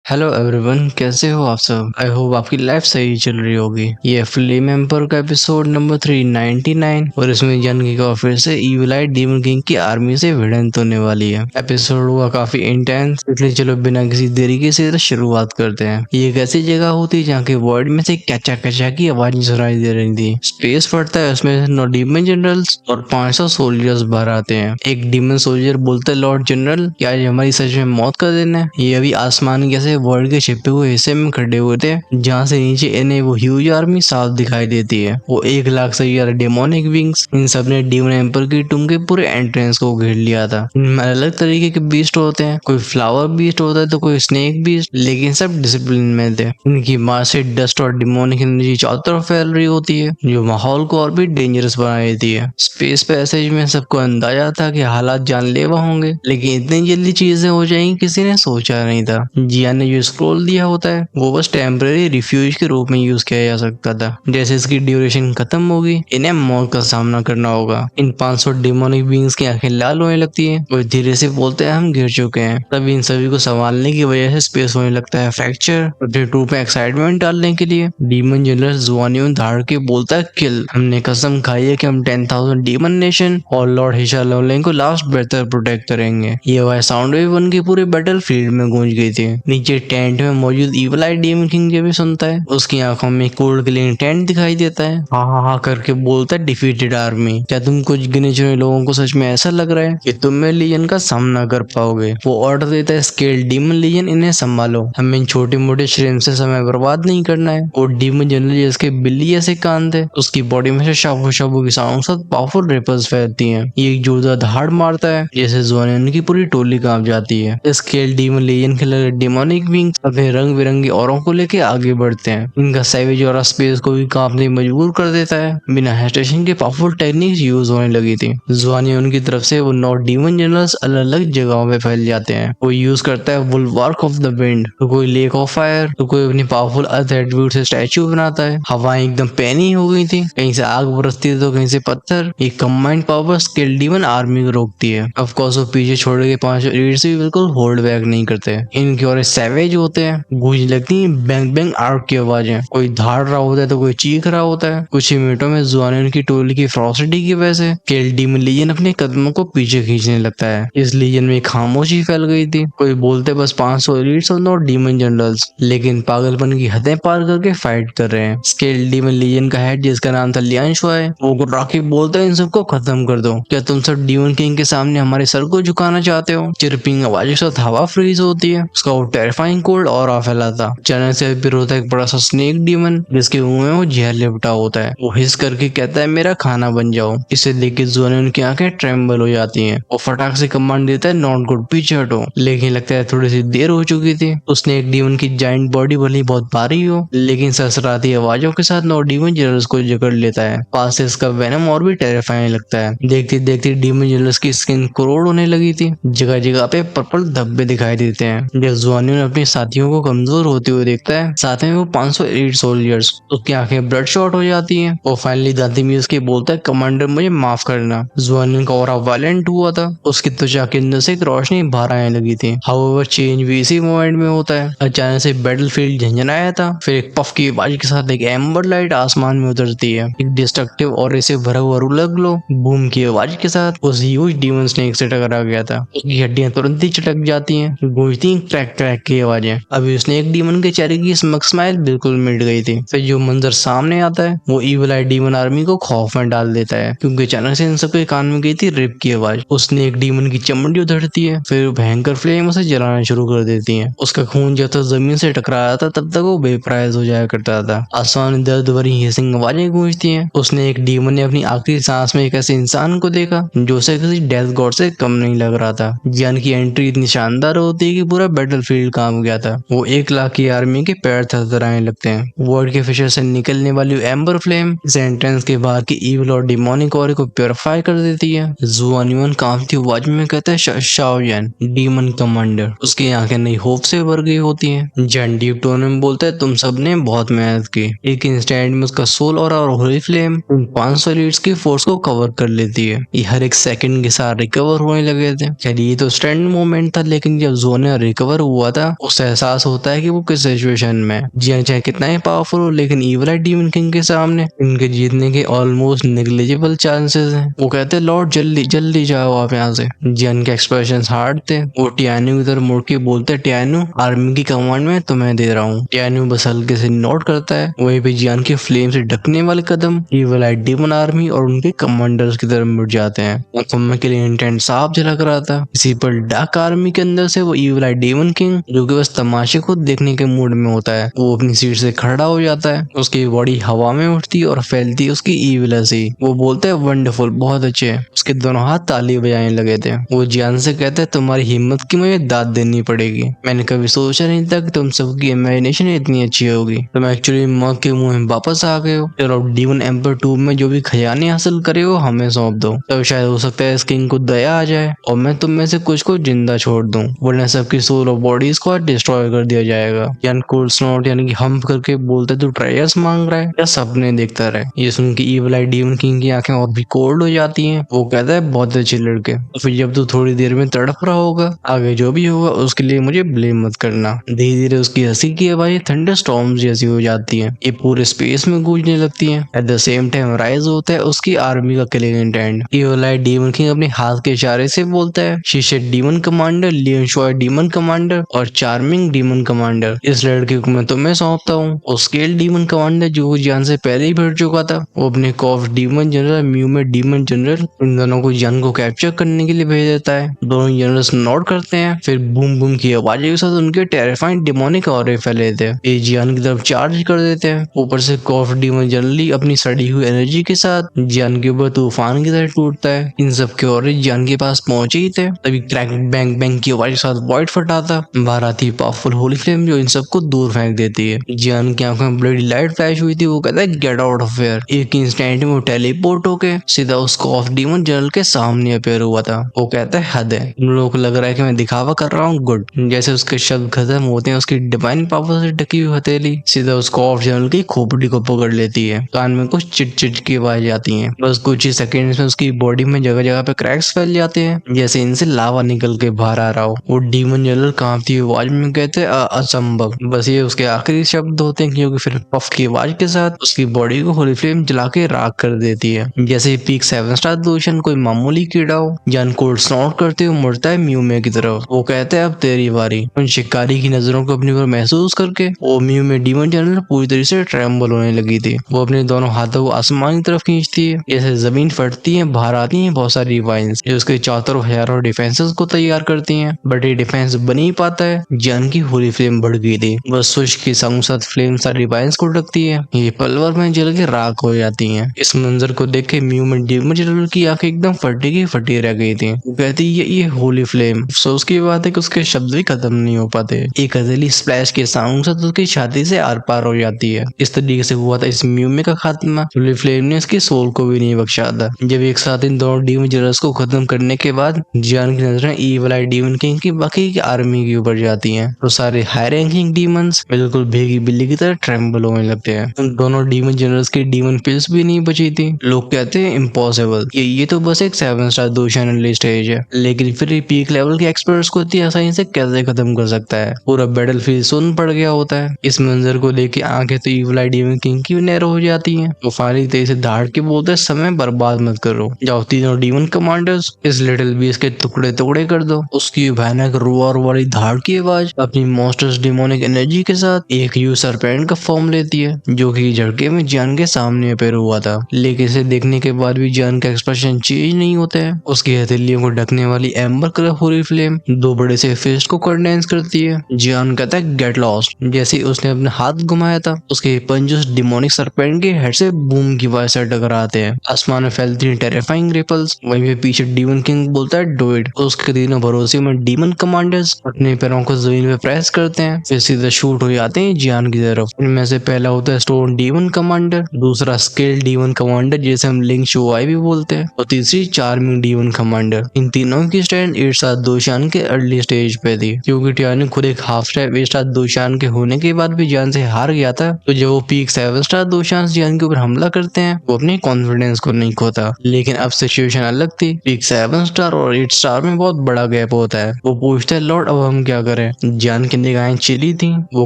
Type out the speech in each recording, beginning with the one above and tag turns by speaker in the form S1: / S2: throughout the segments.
S1: Hello everyone, कैसे हो आप सब। आई होप आपकी लाइफ सही चल रही होगी। ये फ्लेम एम्पर का एपिसोड नंबर 399 और इसमें जन का फिर से इविल आई डीमन किंग की आर्मी से भिड़ंत होने वाली है। एपिसोड हुआ काफी इंटेंस, इसलिए चलो बिना किसी देरी के सीधे शुरुआत करते हैं। ये एक ऐसी जगह होती है जहाँ के वर्ल्ड में से कैचा कैचा की आवाज सुनाई दे रही थी। स्पेस पड़ता है, उसमें 9 डीमन जनरल्स और 500 सोल्जर्स बाहर आते हैं। एक डीमन सोल्जर बोलता है, लॉर्ड जनरल, क्या आज हमारी सच में मौत का दिन है। ये अभी आसमान के वर्ल्ड के छिपे हुए हिस्से में खड़े हुए थे, जहाँ से नीचे इन्हें वो ह्यूज आर्मी साफ दिखाई देती है। वो 1 लाख से ज्यादा डेमोनिक विंग्स, इन सब ने डीमन एम्पर की टूम के पूरे एंट्रेंस को घेर लिया था। इनमें अलग तरीके के बीस्ट होते हैं, कोई फ्लावर बीस्ट होता है तो कोई स्नेक बीस्ट, लेकिन सब डिसिप्लिन में थे। इनकी मार से डस्ट और डिमोनिक एनर्जी चारों तरफ फैल रही होती है, जो माहौल को और भी डेंजरस बना देती है। स्पेस पैसेज में सबको अंदाजा था कि हालात जानलेवा होंगे, लेकिन इतनी जल्दी चीजें हो जाएंगी किसी ने सोचा नहीं था। जियान ने जो स्क्रोल दिया होता है वो बस टेम्परेरी रिफ्यूज के रूप में यूज किया जा सकता था। जैसे इसकी ड्यूरेशन खत्म होगी, इन्हें मौत का सामना करना होगा। इन 500 डिमोनिक बींग्स की आंखें लाल होने लगती है और धीरे से बोलते हैं, हम गिर चुके हैं। तभी इन सभी को संभालने की वजह से स्पेस होने लगता है फ्रैक्चर, और फिर ट्रूप में एक्साइटमेंट डालने के लिए डीमन जनरल जुआनियन धाड़ के बोलता है, किल। हमने कसम खाई है कि हम 10,000 डीमन नेशन और लॉर्ड हिशा लोलिंग को लास्ट बेहतर प्रोटेक्ट करेंगे। ये वह साउंड वेव बन के पूरे बैटल फील्ड में गूंज गई थी। नीचे टेंट में मौजूद इविल आई डीमन किंग जब भी सुनता है, उसकी आंखों में कोल्ड क्लीन टेंट दिखाई देता है। हाँ हाँ हाँ करके बोलता है, डिफीटेड आर्मी, क्या तुम कुछ गिने चुने लोगों को सच में ऐसा लग रहा है कि तुम में लीजन का सामना कर पाओगे। वो ऑर्डर देता है, स्केल डीमन लीजन, इन्हें संभालो, हमें इन छोटे मोटे श्रिम्प से समय बर्बाद नहीं करना है। और डीमन जनरल जिसके बिल्ली ऐसे कान थे, उसकी बॉडी में से शाबू शाबू की साउंड साथ पावरफुल रिपल्स फैलती हैं। ये एक जोरदार दहाड़ मारता है, जैसे जोनियन की पूरी टोली कांप जाती है। स्केल डीमन लीजन के लगे डेमोनिक विंग्स अपने रंग बिरंगी औरों को लेके आगे बढ़ते हैं। इनका सैवेज और स्पेस को भी कांपने मजबूर कर देता है। बिना हेजिटेशन के पावरफुल टेक्निक्स यूज होने लगी थी। जुआनी उनकी तरफ से वो 9 डीमन जनरल्स अलग अलग जगहों पे फैल जाते हैं। वो यूज करता है बुलवार्क ऑफ द विंड, तो कोई लेक ऑफ फायर, तो कोई अपनी पावरफुल अर्थ एट्रीब्यूट से स्टैचू बनाता है। हवाएं एकदम पैनी हो गई थी, कहीं से आग बरसती है तो कहीं से पत्थर। एक combined power scale demon army को रोकती है। ऑफ कोर्स वो पीछे छोड़े गए 500 रीड्स भी बिल्कुल होल्ड बैक नहीं करते। इनकी और सैवेज होते हैं, गूंज लगती है बैंग बैंग आर्क की आवाजें। कोई धाड़ रहा होता है तो कोई चीख रहा होता है। कुछ ही मिनटों में जुआनियन की टोली की फ्रोसिटी की वजह से स्केल डीमन लीजन अपने कदमों को पीछे खींचने लगता है। इस लीजन में खामोशी फैल गई थी। कोई बोलते बस 500 रीड्स और 9 डीमन जनरल्स, लेकिन पागलपन की हदें पार करके फाइट कर रहे हैं। स्केल डीमन लीजन का हेड, जिसका नाम था लियान शुआई, वो राखी बोलता है, इन सबको खत्म कर दो। क्या तुम सब डीमन किंग के सामने हमारे सर को झुकाना चाहते हो। चिरपिंग आवाज के साथ हवा फ्रीज होती है। उसका वो टेरिफाइंग कोल्ड और फैलाता। अचानक से फिर होता है एक बड़ा सा स्नेक डीमन, जिसके मुंह में वो जहर लिपटा होता है। वो हिस करके कहता है, मेरा खाना बन जाओ। इसे देख के जुआनियन की आंखें ट्रेम्बल हो जाती हैं। वो फटाक से कमांड देता है, नॉट गुड, पीछे हटो। लेकिन लगता है थोड़ी सी देर हो चुकी थी। उस स्नेक डीमन की जाइंट बॉडी भले ही बहुत भारी हो, लेकिन सरसराती आवाजों के साथ 9 डीमन जनरल्स को जकड़ लेता है। पास से इसका वेनम और भी टेरिफाइंग लगता है। देखते देखते डीमन जनरल्स की स्किन करोड़ होने लगी थी। जगह जगह पे पर्पल धब्बे दिखाई देते हैं। जब जुआनियन अपने साथियों को कमजोर होते हुए देखता है, साथ में वो 500 एलिट सोल्जर्स, उसकी आंखें ब्लड शॉट हो जाती हैं। वो फाइनली दांती में उसके बोलता है, कमांडर मुझे माफ करना। जुआनियन का ऑरा वायलेंट हुआ था। उसकी त्वचा के अंदर से एक रोशनी बाहर आने लगी थी। हाउएवर चेंज भी इसी मोमेंट में होता है। अचानक से बैटलफील्ड झंझनाया था। फिर एक पफ की आवाज के साथ एक एम्बर लाइट आसमान में उतरती है। एक डिस्ट्रक्टिव और से भरा हुआ रूलर ग्लो बूम की आवाज के साथ उस ह्यूज डीमन स्नेक से टकरा गया था। उसकी हड्डियां तुरंत ही चटक जाती हैं, गूंजती क्रैक क्रैक की आवाजें। अभी स्नेक डीमन के चेहरे की स्मग स्माइल बिल्कुल मिट गई थी। फिर जो मंजर सामने आता है वो इविल आई डीमन आर्मी को खौफ में डाल देता है, क्योंकि अचानक से इन सबके कान में गई थी रिप की आवाज। उसने एक डीमन की चमड़ी उधड़ती है। फिर भयंकर फ्लेम उसे जलाना शुरू कर देती है। उसका खून जब तक जमीन से टकराया था तब तक वो बेप्राइज हो जाया करता था। आसमान में दर्द भरी हिसिंग आवाजें गूंजती हैं। उसने एक डीमन ने अपनी आखिरी सांस में एक ऐसे इंसान को देखा जो उसे किसी डेथ गॉड से कम नहीं लग रहा था। जियान की एंट्री इतनी शानदार होती है कि पूरा बैटलफील्ड कांप गया था। वो 1 लाख की आर्मी के पैर थरथराने लगते हैं। वर्ल्ड के फिशर से निकलने वाली एम्बर फ्लेम इस एंट्रेंस के बाहर की इविल और डिमोनिक ऑरा को प्योरीफाई कर देती है। जुआनियन कांपती आवाज में कहता है, शाओयान डीमन कमांडर। उसकी आंखें नई होप से भर गई होती हैं। जैन डीप टोन में बोलता है, तुम सबने बहुत मेहनत की। एक इंस्टेंट में उसका सोल और होली फ्लेम उन 500 लीड्स की फोर्स को कवर कर लेती है। ये हर एक सेकंड के साथ रिकवर होने लगे थे। खैर ये तो स्टैंड मोमेंट था, लेकिन जब जोन रिकवर हुआ था उसे एहसास होता है कि वो किस सिचुएशन में है। जियान चाहे कितना ही पावरफुल हो, लेकिन इविल आइड डीमन किंग के सामने इनके जीतने के ऑलमोस्ट नेग्लिजिबल चांसेस हैं। वो कहते हैं लॉर्ड जल्दी जल्दी जाओ आप यहाँ से। जियान के एक्सप्रेशन हार्ड थे। वो टियान्यू की तरफ मुड़ के बोलते हैं, टियान्यू आर्मी की कमांड में तुम्हें दे रहा हूँ। टियान्यू बस हल्के से नोट करता है। वहीं पे जियान के फ्लेम से ढकने वाले कदम इविल आइड डीमन आर्मी और उनके कमांडर्स की तरफ मुड़ जाते हैं। आंखों के लिए इंटेंट साफ झलक रहा था। इसी पर डार्क आर्मी के अंदर से वो इविल आइड डीमन किंग, जो कि बस तमाशे को देखने के मूड में होता है, वो अपनी सीट से खड़ा हो जाता है। उसकी बॉडी हवा में उठती और फैलती है उसकी ईविल हंसी। वो बोलता है वंडरफुल, बहुत अच्छे। उसके दोनों हाथ ताली बजाने लगे थे। वो जियान से कहता है तुम्हारी हिम्मत की मुझे दाद देनी पड़ेगी। मैंने कभी सोचा नहीं था कि तुम सबकी इमेजिनेशन इतनी अच्छी होगी। तुम एक्चुअली मौत के मुंह में वापस आ गए हो। चलो डीमन एम्पर 2 में जो भी खजाने हासिल करे हो हमें सौंप दो। तब शायद हो सकता है इस किंग को दया आ जाए और मैं तुम में से कुछ को जिंदा छोड़ दूं, वरना सबकी सोल और बॉडीज को डिस्ट्रॉय कर दिया जाएगा। यानी कोल्ड स्नॉट यानी कि हम करके बोलते तू ट्रेजर्स मांग रहा है या सपने देखता रहे। ये सुन के इविल आइड डीमन किंग की आंखें और भी कोल्ड हो जाती हैं। वो कहता है बहुत अच्छे लड़के, तो फिर जब तू थोड़ी देर में तड़प रहा होगा, आगे जो भी होगा उसके लिए मुझे ब्लेम मत करना। धीरे धीरे उसकी हंसी की आवाजें थंडर स्टॉर्म्स जैसी हो जाती हैं। ये पूरे स्पेस में गूंजने लगती हैं। At the same time rise होता है उसकी आर्मी का किलिंग इंटेंट। इविल आइड डीमन किंग अपने हाथ के इशारे से बोलता है शीशे डीमन कमांडर, लियन शॉय डीमन कमांडर और चार्मिंग डीमन कमांडर, इस लड़के को मैं तुम्हें सौंपता हूँ। और स्केल डीमन कमांडर जो जान से पहले ही भिड़ चुका था, वो अपने कॉफ डीमन जनरल, म्यूमे डीमन जनरल, इन दोनों को जंग को कैप्चर करने के लिए भेज देता है। दोनों जनरल्स नोट करते हैं। फिर बूम बूम की आवाजें के साथ उनके टेरिफाइंग डिमोनिक ऑरे फैले थे। ये जियान की तरफ चार्ज कर देते हैं। ऊपर से कॉफ डीमन जनरली अपनी सड़ी हुई एनर्जी के साथ जियान के ऊपर तूफान की तरह टूटता है। इन सब के ऑरे जियान के पास पहुंचे ही थे, तभी क्रैक बैंग बैंग की आवाज के साथ वॉइड फटाता। बाहर आती पावरफुल होली फ्लेम जो इन सबको दूर फेंक देती है। जियान की आंखों में ब्लडी लाइट फ्लैश हुई थी। वो कहता है गेट आउट ऑफ हियर। एक इंस्टेंट में वो टेलीपोर्ट होके सीधा उस कॉफ डीमन जनरल के सामने अपेयर हुआ था। वो कहता है हद है, तुम लोगों को लग रहा है कि मैं दिखावा कर रहा हूँ, गुड। जैसे उसके शब्द खत्म होते हैं, उसकी डिवाइन पावर से ढकी हुई हथेली सीधा उस कॉफ जनरल की खोपड़ी को पकड़ लेती है। कान में कुछ चिट चिट की आवाज आती है। बस कुछ ही सेकंड्स में उसकी बॉडी में जगह जगह पे क्रैक्स फैल जाते हैं, जैसे इनसे लावा निकल के बाहर आ रहा हो। वो डीमन जनरल कांपती हुई आवाज में कहते हैं असंभव। बस ये उसके आखिरी शब्द होते हैं, क्योंकि फिर पफ की आवाज के साथ उसकी बॉडी को होली फ्लेम जला के राख कर देती है। जैसे पीक 7 स्टार दूषण कोई मामूली कीड़ा हो। जान कोल्ड स्नॉट करते हुए मुड़ता है म्यूमे की तरफ। वो कहते हैं अब तेरी बारी। उन शिकारी की नजरों को अपनी पर महसूस करके वो म्यूमे डीमन जनरल पूरी तरह से ट्रेम्बल होने लगी थी। वो अपने दोनों हाथों को आसमान की तरफ खींचती है, जैसे जमीन फटती है, बाहर आती है बहुत सारी वाइन्स जो उसके चारों तरफ हजारों डिफेंसेस को तैयार करती हैं। बट ये डिफेंस बन ही पाता है। जान की होली फ्लेम बढ़ गई थी। बस स्विच की संग साथ फ्लेम सारी वाइन्स को ढकती है। ये पलवर में जल के राख हो जाती हैं। इस मंजर को देख के म्यूमे डीमन जनरल की आंखें एकदम फटी की फटी रह गई थी। वो कहती ये होली फ्लेम। अफसोस की बात है कि उसके शब्द भी खत्म नहीं हो पाते। एक हथेली स्प्लैश के साउंड से उसकी छाती से आर पार हो जाती है। इस तरीके से हुआ था इस म्यूमे का खात्मा। होली फ्लेम ने इसकी सोल को भी नहीं बख्शा था। जब एक साथ इन दोनों डीमन जनरल्स को खत्म करने के बाद जियान की नजरें इविल आइड डीमन किंग की बाकी की आर्मी के ऊपर जाती हैं, तो सारे हाई रैंकिंग डीमंस बिल्कुल भीगी बिल्ली की तरह ट्रेम्बल होने लगते हैं। उन दोनों डीमन जनरल्स की डीमन पिल्स भी नहीं बची थी। लोग कहते हैं इम्पॉसिबल, ये तो बस एक 7 स्टार दूषण स्टेज है, लेकिन फिर पीक लेवल के एक्सपर्ट्स को इतनी आसानी से कैसे खत्म कर सकता है। पूरा बैटलफील्ड सुन पड़ गया होता है। इस मंजर को देख के आंखें तो इविल आइड डीमन किंग की नैरो हो जाती हैं। वो फारी तेज से धाड़ के बोलते हैं समय बर्बाद मत करो, जाओ तीनों डीमन कमांडर्स इस लिटिल बीस्ट के टुकड़े टुकड़े कर दो। उसकी भयानक रोआर वाली धाड़ की आवाज अपनी मॉन्स्टर्स डिमोनिक एनर्जी के साथ एक यू सरपेंट का फॉर्म लेती है, जो कि झटके में जान के सामने अपेयर हुआ था। लेकिन इसे देखने के बाद भी जान का एक्सप्रेशन चेंज नहीं होता है। उसकी हथेलियों को ढकने वाली एम्बर कलर होली फ्लेम दो बड़े से फिस्ट को कंडेंस करती है। जान कहता है गेट लॉस्ट। जैसे ही उसने अपना हाथ घुमाया था, उसके पंजोस डिमोनिक सरपेंट के हेड से बूम की आवाज से टकराते हैं। आसमान में फैलती हैं टेरिफाइंग रिपल्स। वहीं पे पीछे डीमन किंग बोलता है डू इट। उसके तीनों भरोसे में डीमन कमांडर्स अपने पैरों को जमीन पे प्रेस करते हैं, फिर सीधे शूट हो जाते हैं जियान की तरफ। इनमें से पहला होता है स्टोन डीमन कमांडर, दूसरा स्केल डीमन कमांडर जिसे हम लिंक शुआई भी बोलते हैं, और तीसरी चार्मिंग डीमन कमांडर। इन तीनों की स्टैंड 8 स्टार दूषण के अर्ली स्टेज पे थी, क्योंकि टियानी खुद एक हाफ स्टार 8 स्टार दूषण के होने के बाद भी जान से हार गया था। तो जब वो पीक 7 स्टार दूषण जियान के ऊपर हमला करते हैं, वो अपने कॉन्फिडेंस को नहीं खोता। लेकिन अब सिचुएशन अलग थी। पीक 7 स्टार और 8 स्टार में बहुत बड़ा गैप होता है। वो पूछता है लॉर्ड अब हम क्या करें। हैं। जियान की निगाहें चिली थी। वो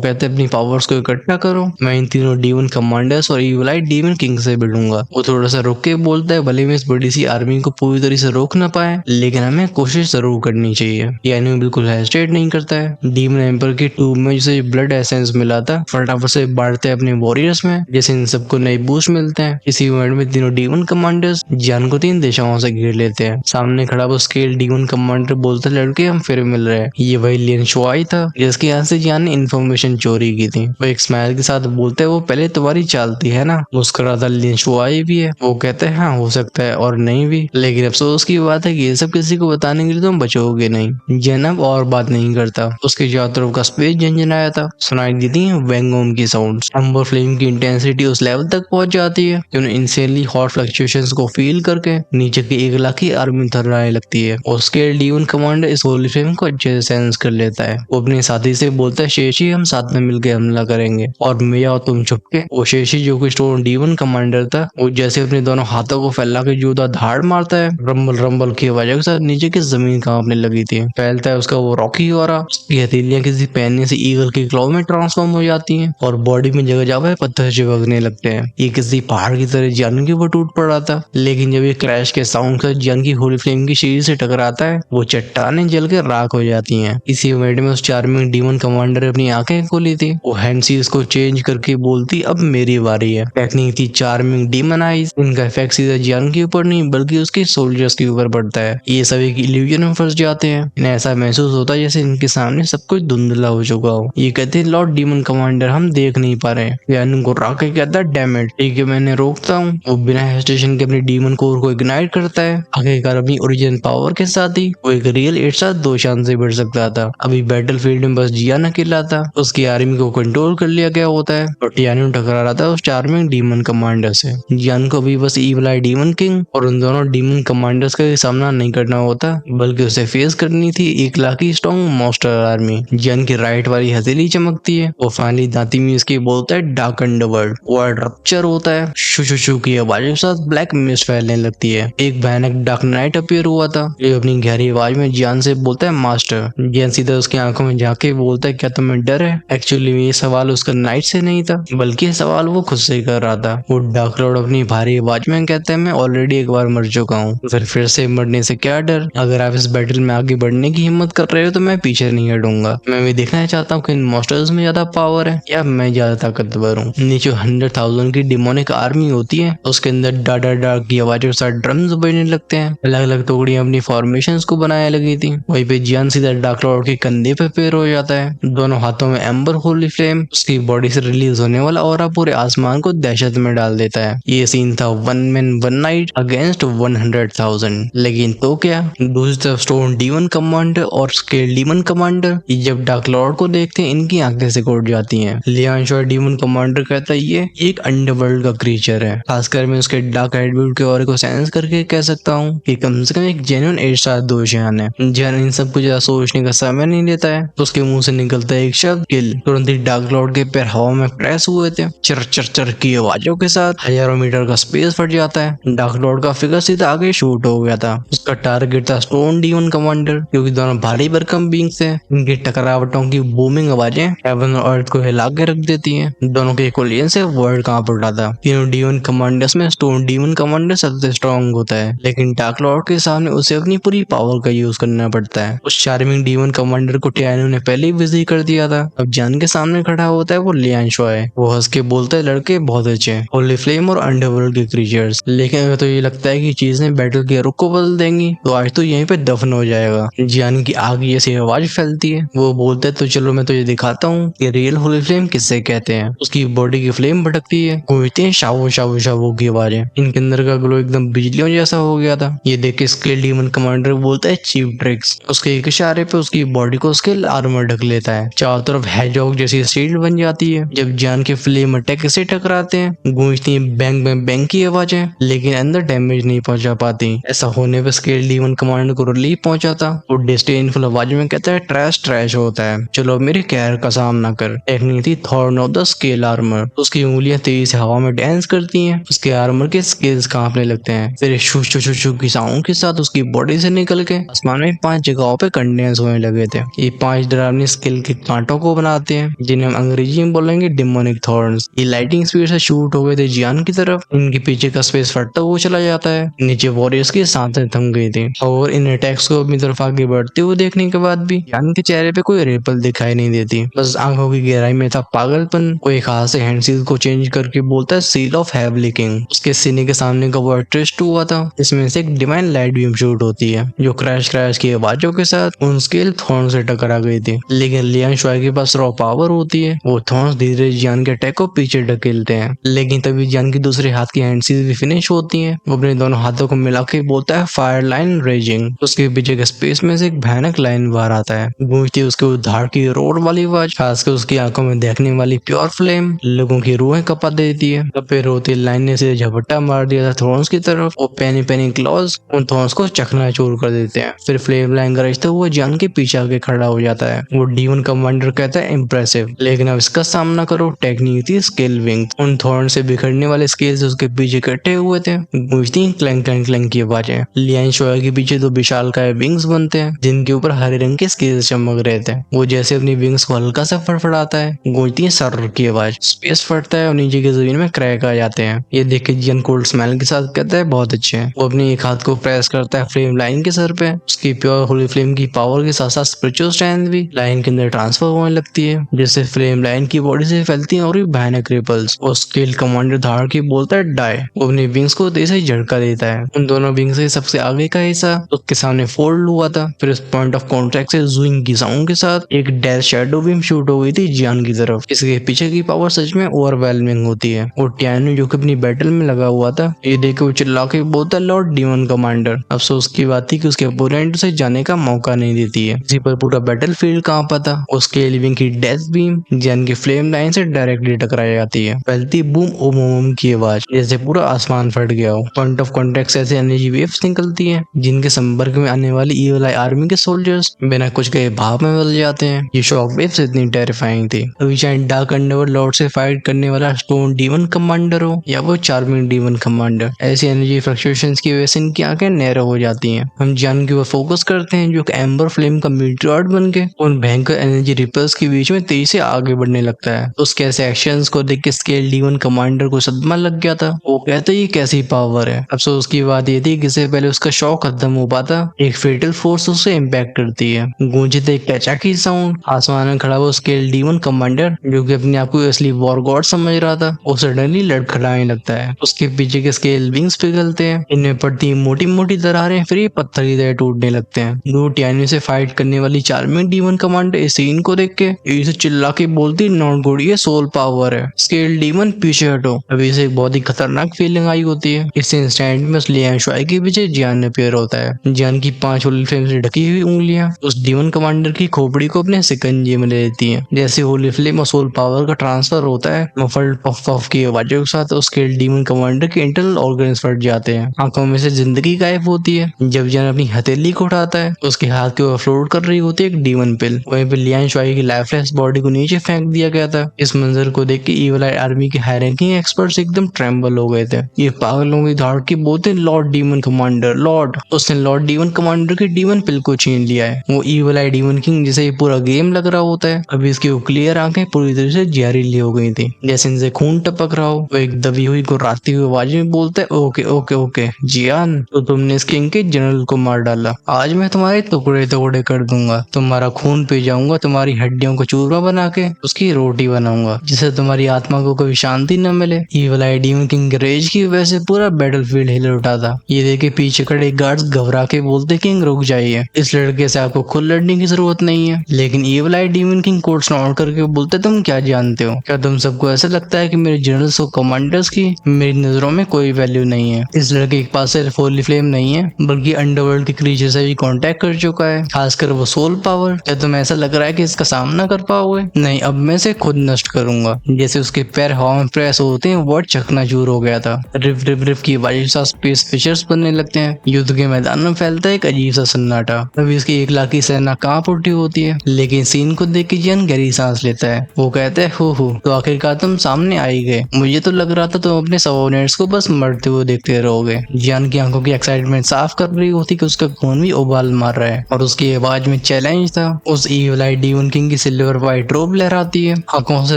S1: कहते अपनी पावर्स को इकट्ठा करो, मैं इन तीनों डीमन कमांडर्स और इविल आई डीमन किंग से भिड़ूंगा। वो थोड़ा सा रुक के बोलता है, भले मैं इस बड़ी सी आर्मी को पूरी तरह से रोक ना पाए, लेकिन हमें कोशिश जरूर करनी चाहिए। यानी बिल्कुल हेजिटेट नहीं करता है। डीमन एम्पर की टूब में जिसे ब्लड एसेंस मिला था, फटाफट से बांटते हैं अपने वॉरियर्स में, जैसे इन सबको नए बूस्ट मिलते हैं। इसी इवेंट में तीनों डीमन कमांडर्स जियान को 3 दिशाओं से घेर लेते हैं। सामने खड़ा वो स्केल डीमन कमांडर बोलता है, लड़के हम फिर मिल रहे हैं। ये वही लियन शुआई था जिसके यहाँ से जियान ने इन्फॉर्मेशन चोरी की थी। वो एक स्माइल के साथ बोलता है, वो पहले तुम्हारी चालती है ना। मुस्कुराता लियन शुआई भी है। वो कहते हैं हाँ हो सकता है और नहीं भी, लेकिन अफसोस की बात है कि ये सब किसी को बताने के लिए तुम बचोगे नहीं। जैनब और बात नहीं करता। उसके चारों तरफ का स्पेस झंझनाया था। सुनाई दी थी वेंगोम की साउंड्स। एम्बर फ्लेम की इंटेंसिटी उस लेवल तक पहुंच जाती है कि उन्हें इंसेनली हॉट फ्लक्चुएशंस को फील करके नीचे की 1 लाख की आर्मी थर्राने लगती है। उसके डीमन कमांडर इस होली फ्लेम को अच्छे से सेंस कर लेता है। वो अपने साथी से बोलता है, शेषी हम साथ में मिलकर हमला करेंगे और मिया और तुम छुपके। वो शेषी जो कि स्टोन डीमन कमांडर था, वो जैसे अपने दोनों हाथों को फैला के जोरदार धाड़ मारता है, रंबल रंबल की वजह के साथ नीचे की जमीन कांपने लगी थी। फैलता है उसका वो रॉकी ऑरा। उसकी हथेलियां किसी पहनने से ईगल की क्लॉ में ट्रांसफॉर्म हो जाती हैं और बॉडी में जगह जगह पत्थर चिपकने लगते हैं। ये किसी पहाड़ की तरह जियान के ऊपर टूट पड़ा था, लेकिन जब ये क्रैश के साउंड से जियान की होली फ्लेम की शीरी से टकराता है, वो चट्टानें जल के राख हो जाती हैं। इसी इवेंट में उस चार्मिंग डीमन कमांडर अपनी आंखें खोली थी। वो हैंडसीज को चेंज करके बोलती, अब मेरी बारी है। टेक्निक थी चार्मिंग डीमन आइज। इनका इफेक्ट सीधा जियान के ऊपर नहीं बल्कि उसके सोल्जर्स के ऊपर पड़ता है। ये सभी एक इल्यूजन में फंस जाते हैं। इन्हें ऐसा महसूस होता है जैसे इनके सामने सब कुछ धुंधला हो चुका हो। ये कहते हैं, लॉर्ड डीमन कमांडर हम देख नहीं पा रहे। जियान को राके कहता है, डैम इट, ठीक है मैंने रोकता हूँ। वो बिना हेजिटेशन के अपने डीमन कोर को इग्नाइट करता है। आखिरकार अपनी ओरिजिनल पावर के साथ ही वो एक रियल एक साथ 2 शान से बढ़ सकता था। अभी बैटलफील्ड में बस जियान अकेला था। उसकी आर्मी को कंट्रोल कर लिया गया होता है और टियानो टकरा रहा था उस चार्मिंग डीमन कमांडर से। जियान को अभी बस इविल आई डीमन किंग और उन दोनों डीमन कमांडर्स का सामना नहीं करना होता, बल्कि उसे फेस करनी थी 1 लाख की स्ट्रॉन्ग मॉन्स्टर आर्मी। जियान की राइट वाली हथेली चमकती है। वो फाइनली दांती में इसकी बोलता है, डार्क अंडरवर्ल्ड। वर्ल्ड रप्चर होता है। शू शू शू की आवाज के साथ ब्लैक मिस्ट फैलने लगती है। एक भयानक डार्क नाइट अपीयर हुआ था। ये अपनी गहरी आवाज में जियान से बोलता है, मास्टर। जियान सीधा उसकी आंखों में जाके बोलता है, क्या तुम्हें डर है? एक्चुअली ये सवाल उसका नाइट से नहीं था, बल्कि ये सवाल वो खुद से कर रहा था। वो डार्क लॉर्ड अपनी भारी आवाज में कहता है, मैं ऑलरेडी एक बार मर चुका हूँ, फिर से मरने से क्या डर? अगर आप इस बैटल में आगे बढ़ने की हिम्मत कर रहे हो तो मैं पीछे नहीं हटूंगा। मैं भी देखना चाहता हूँ कि इन मॉन्स्टर्स में ज्यादा पावर है या मैं ज्यादा ताकतवर हूँ। नीचे 100,000 की डिमोनिक आर्मी होती है। उसके अंदर डाडा डार्क की आवाज के साथ ड्रम्स बजने लगते हैं। अलग अलग टुकड़ियां अपनी फॉर्मेशंस को बनाने लगी थी। वहीं पे जियान सीधा डार्क लॉर्ड के कंधे पे पैर हो जाता है। दोनों हाथों में एम्बर होली फ्लेम। उसकी बॉडी से रिलीज होने वाला ऑरा पूरे आसमान को दहशत में डाल देता है। ये सीन था 1 मैन 1 नाइट अगेंस्ट 100,000। लेकिन तो क्या, दूसरी तरफ स्टोन डीमन कमांडर और स्केल डीमन कमांडर जब डार्क लॉर्ड को देखते हैं, इनकी आंखें से कोट जाती हैं। लियान शॉ डीमन कमांडर कहता है, ये एक अंडरवर्ल्ड का क्रीचर है। खासकर मैं उसके डार्क एट्रिब्यूट के ऑरा को सेंस करके कह सकता हूँ कि कम से कम एक जेन्युइन 8/2 है। जियान इन सब कुछ ज्यादा सोचने का समय नहीं लेता है तो उसके मुंह से निकलता है एक शब्द, किल। तुरंत ही डार्क लॉर्ड के पैर हवा में प्रेस हुए थे। चर चर चर की आवाजों के साथ हजारों मीटर का स्पेस फट जाता है। डार्क लॉर्ड का फिगर सीधा आगे शूट हो गया था। उसका टारगेट था स्टोन डीमन कमांडर, क्योंकि दोनों भारी भरकम बींग्स थे। इनकी टकरावटों की बूमिंग आवाजें हेवन और अर्थ को हिला के रख देती हैं। दोनों के कोलियन से वर्ल्ड कांप उठा था। तीनों डीमन कमांडर्स में स्टोन डीमन कमांडर सबसे स्ट्रॉन्ग होता है, लेकिन डार्क लॉर्ड के सामने उसे अपनी पूरी पावर का यूज करना पड़ता है। उस चार्मिंग डीमन कमांडर को टियानो ने पहले ही बिजी कर दिया था। अब जान के सामने खड़ा होता है वो लियान शॉ है। वो हंस के बोलता है, लड़के बहुत अच्छे, होली फ्लेम और अंडरवर्ल्ड के क्रीचर्स, लेकिन अगर तो ये लगता है कि चीजें बैटल के रुख को बदल देंगी तो आज तो यहीं पे दफन हो जाएगा। जियान की आग जैसी आवाज फैलती है। वो बोलता है, तो चलो मैं तुझे दिखाता हूँ कि रियल होली फ्लेम किससे कहते हैं। उसकी बॉडी की फ्लेम भटकती है। गूंजती है शावो शावो शावो की आवाजें। इनके अंदर का ग्लो एकदम बिजलियों जैसा हो गया था। ये देख के स्केल डीमन कमांडर बोलता है, चीप ट्रिक्स। उसके एक इशारे पे उसकी बॉडी को स्केल आर्मर ढक लेता है। चारों तरफ हेजॉग जैसी शील्ड बन जाती है। जब जियान के फ्लेम अटैक से टकराते हैं, गूंजती है बैंग बैंग बैंग की आवाजें, लेकिन अंदर डैमेज नहीं पहुंचा पाती। ऐसा होने पे स्केल डीमन कमांडर को रिलीफ पहुंचा था। वो डिस्डेनफुल आवाज में कहता है, ट्रैश ट्रैश होता है, चलो मेरे कहर का सामना कर। टेक्निक थी thorn of the scale armour. उसकी उंगलियां तेजी से हवा में डांस करती हैं। उसके आर्मर के स्केल्स कांपने लगते हैं। फिर शू शू शू शू की साउंड के साथ उसकी बॉडी से निकल के आसमान में 5 जगहों पे कंडेंस होने लगे थे। ये 5 डरावनी स्किल के कांटों को बनाते हैं, जिन्हें हम अंग्रेजी में बोलेंगे डिमोनिक थॉर्न्स। ये लाइटिंग स्पीड से शूट हो गए थे जियान की तरफ। इनके पीछे का स्पेस फटता हुआ चला जाता है। नीचे वॉरियर्स की सांसें थम गई थी और इन अटैक्स को अपनी तरफ आगे बढ़ते हुए देखने के बाद भी जियान के चेहरे पे कोई रिपल दिखाई नहीं देती। बस आंखों की गहराई में था पागलपन। वो एक हाथ से हैंड सील को चेंज करके बोलता है सील ऑफ हेवली किंग। उसके सीने के सामने का वर्ड ट्विस्ट हुआ था, इसमें से एक डिवाइन लाइट बीम शूट होती है जो क्रैश क्रैश की आवाजों के साथ उन स्केल थॉर्न से टकरा गई थी। लेकिन लियांग शुआई के पास रॉ पावर होती है। वो थॉर्न्स धीरे जियान के अटैक को पीछे ढकेलते हैं, लेकिन तभी जियान की दूसरे हाथ की हैंड सील भी फिनिश होती है। वो अपने दोनों हाथों को मिला के बोलता है फायर लाइन रेजिंग। उसके पीछे के स्पेस में से एक भयानक लाइन बाहर आता है। गूंजती उसके उद्धार की रोर वाली आवाज, खासकर उसकी आंखों में देखने वाली प्योर फ्लेम लोगों की रूहें कपा देती है। तब फिर रोती लाइन ने से झपट्टा मार दिया था थॉर्न्स की तरफ। वो पेनी पेनी क्लॉज उन थॉर्न्स को चकनाचूर कर देते हैं। फिर फ्लेम लाइन गरजते हुए जियान के पीछे आके खड़ा हो जाता है। वो डीमन कमांडर कहता है इम्प्रेसिव, लेकिन अब इसका सामना करो। टेक्निक थी स्केल विंग। उन थॉर्न से बिखरने वाले स्केल्स उसके पीछे इकट्ठे हुए थे। गूंजती क्लैंक क्लैंक क्लैंक की आवाजें। लियांग शुआई के पीछे दो विशालकाय विंग्स बनते हैं जिनके ऊपर हरे रंग के स्केल्स चमक रहे थे। वो जैसे अपनी विंग्स को हल्का सा फड़फड़ाता है, गूंजती है सर की आवाज। स्पेस फटता है और नीचे की जमीन में क्रैक आ जाते हैं। ये देख के जियान कोल्ड स्मेल के साथ कहता है बहुत अच्छे हैं। वो अपने एक हाथ को प्रेस करता है फ्लेम लाइन के सर पे। उसकी प्योर होली फ्लेम की पावर के साथ साथ स्पिरिचुअल स्ट्रेंथ भी लाइन के अंदर ट्रांसफर होने लगती है, जिससे फ्लेम लाइन की बॉडी से फैलती है और भी भयानक रिपल्स। वो स्केल कमांडर धार की बोलता है डाई। वो अपनी विंग्स को तेज से झटका देता है। उन दोनों विंग्स से सबसे आगे का हिस्सा उसके सामने फोल्ड हुआ था। फिर उस पॉइंट ऑफ कॉन्टैक्ट से जूइंग की साउंड के साथ एक डेथ शैडो बीम शूट हो गई थी जियान की तरफ। इसके पीछे की पावर सच में ओवरवेलमिंग होती है। वो टियानो जो कि अपनी बैटल में लगा हुआ था, ये देख के वो चिल्ला के बोलता है लॉर्ड डीमन कमांडर। अफसोस की बात थी कि उसके अपोनेंट उसे जाने का मौका नहीं देती है। इसी पर पूरा बैटल फील्ड कांपा था। उसके लिविंग की डेथ बीम जियान की फ्लेम लाइन से डायरेक्टली टकराई जाती है। फैलती बूम ओम ओम की आवाज जैसे पूरा आसमान फट गया हो। पॉइंट ऑफ कॉन्टैक्ट से ऐसे एनर्जी वेव्स निकलती है जिनके संपर्क में आने वाली ईवल आई आर्मी के सोल्जर्स बिना कुछ कहे भाप में बदल जाते हैं। ये शॉक वेव्स इतनी टेरिफाइंग थी। अभी चाहे डार्क अंडरवर्ल्ड लॉर्ड से फाइट करने वाला स्टोन डीमन कमांडर हो या वो चार्मिंग डीमन कमांडर, ऐसी एनर्जी फ्लक्चुएशंस की वजह से इनकी आंखें नैरो हो जाती हैं। हम जियान के ऊपर फोकस करते हैं जो एम्बर फ्लेम का मीटियोर बन के उन भयंकर एनर्जी रिपल्स के बीच में तेजी से आगे बढ़ने लगता है। उसके ऐसे एक्शंस को देख के स्केल डीमन कमांडर को सदमा लग गया था। वो कहते ये कैसी पावर है। अफसोस की बात ये थी कि इससे पहले उसका शॉक खत्म हो पाता, एक फेटल फोर्स उसे इम्पैक्ट करती है। गूंजते एक टचाकी साउंड। आसमान में खड़ा हुआ स्केल डीमन कमांडर जो कि अपने आप को असली वॉर गॉड समझ रहा था, वो सडनली लड़खड़ाने लगता है। उसके पीछे के स्केल विंग्स पिघलते हैं। इनमें पड़ती मोटी मोटी दरारें फिर ये पत्थर की तरह टूटने लगते हैं। दो टियानो से फाइट करने वाली चार्मिंग डीमन कमांडर इस सीन को देख के इसे चिल्ला के बोलती नॉट गुड, ये सोल पावर है। स्केल डीमन पीछे हटो। अभी इसे एक बहुत ही खतरनाक फीलिंग आई होती है। इस इंस्टेंट में लियांग शुआई के पीछे जियान अपीयर होता है। जियान की 5 होली फ्लेम से ढकी हुई उंगलियां उस डीमन कमांडर की खोपड़ी को अपने सिकंजे में ले लेती हैं। जैसे होली फ्लेम और सोल पावर का ट्रांसफर होता है, मफल्ड पफ पफ की आवाजों के साथ उसके डीमन कमांडर के इंटरनल ऑर्गन्स फट जाते हैं। आंखों में से जिंदगी गायब होती है। जब जियान अपनी हथेली को उठाता है, उसके हाथ के ऊपर फ्लोट कर रही होती है एक डीमन पिल। वहीं पे लियांग शुआई की लाइफलेस बॉडी को नीचे फेंक दिया गया था। इस मंजर को देख के ईवल आई आर्मी के हाई रैंकिंग एक्सपर्ट्स एकदम ट्रेम्बल हो गए थे। ये पागलों की धाड़ की बोलते लॉर्ड डीमन कमांडर लॉर्ड। उसने लॉर्ड डीमन कमांडर की डीमन पिल को छीन लिया है। वो ईवल आई डीमन किंग जिसे ये पूरा गेम लग रहा होता है, अभी इसकी वो क्लियर आंखें पूरी तरह से जहरीली हो गई थी, जैसे इनसे खून टपक रहा हो। वो एक दबी हुई गुर्राती हुई आवाज में बोलता है ओके ओके ओके जियान, तो तुमने इस किंग के जनरल को मार डाला। आज मैं तुम्हारे टुकड़े टुकड़े कर दूंगा, तुम्हारा खून पी जाऊंगा, तुम्हारी हड्डियों को चूरमा बना के उसकी रोटी बनाऊंगा, जिससे तुम्हारी आत्मा को कोई शांति न मिले। Evil eye demon king rage की वजह से पूरा बैटलफील्ड हिल उठा था। ये देखे पीछे खड़े गार्ड्स घबरा के बोलते किंग रुक जाइए, इस लड़के से आपको खुद लड़ने की जरूरत नहीं है। लेकिन evil eye demon king code snout करके बोलते तुम क्या जानते हो? क्या तुम सबको ऐसा लगता है कि मेरे जनरल्स और कमांडर्स की मेरी नजरों में कोई वैल्यू नहीं है? इस लड़के के पास सिर्फ होली फ्लेम नहीं है, बल्कि अंडरवर्ल्ड के क्रीचर से भी कांटेक्ट कर चुका है, खासकर वो सोल पावर। क्या तुम्हें ऐसा लग रहा है कि इसका सामना कर पाओगे? नहीं, अब मैं इसे खुद नष्ट करूंगा। जैसे उसके पैर हवा में प्रेस होते हैं, वर्ड चकनाचूर हो गया था। रिफ रिफ रिफ की आवाज के साथ स्पेस फिशर्स बनने लगते हैं। युद्ध के मैदान में फैलता है एक अजीब सा सन्नाटा। अभी इसकी 1 लाख की सेना कांप उठी होती है, लेकिन सीन को देख के जियान गहरी सांस लेता है। वो कहता है हो तो आखिरकार तुम सामने आ ही गए। मुझे तो लग रहा था तुम अपने सबऑर्डिनेट्स को बस मरते हुए देखते रहोगे। जियान की आंखों की एक्साइटमेंट साफ कर रही होती कि उसका खून भी उबाल मार रहा है और उसकी आवाज में चैलेंज चैलेंज था। उस इविल आई डीमन किंग की सिल्वर वाइट रोब लहराती है, आंखों से